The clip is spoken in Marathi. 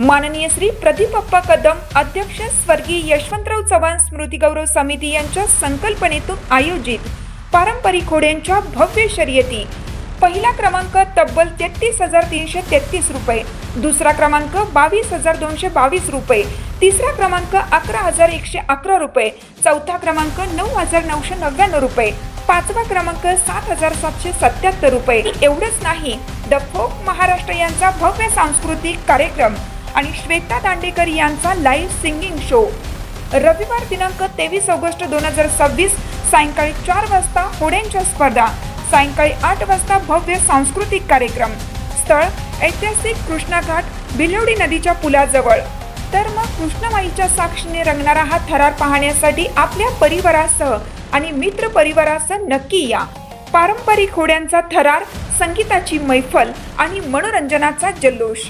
माननीय श्री प्रदीपप्पा कदम अध्यक्ष स्वर्गीय यशवंतराव चव्हाण स्मृती गौरव समिती यांच्या संकल्पनेतून आयोजित पारंपरिक घोड्यांच्या भव्य शर्यती। पहिला क्रमांक तब्बल 33,333 रुपये, दुसरा क्रमांक 22,222 रुपये, तिसरा क्रमांक 11,111 रुपये, चौथा क्रमांक 9,999 रुपये, पाचवा क्रमांक 7,777 रुपये। एवढंच नाही, द फोक महाराष्ट्र यांचा भव्य सांस्कृतिक कार्यक्रम आणि श्वेता दांडेकर यांचा लाईव्ह सिंगिंग शो। रविवार दिनांक 23 ऑगस्ट 2026 सायंकाळी 4 वाजता घोड्यांच्या स्पर्धा, सायंकाळी 8 वाजता भव्य सांस्कृतिक कार्यक्रम। स्थळ ऐतिहासिक कृष्णा घाट, भिलवडी नदीच्या पुलाजवळ। तर मग कृष्णमाईच्या साक्षीने रंगणारा हा थरार पाहण्यासाठी आपल्या परिवारासह आणि मित्र परिवारासह नक्की या। पारंपरिक घोड्यांचा थरार, संगीताची मैफल आणि मनोरंजनाचा जल्लोष।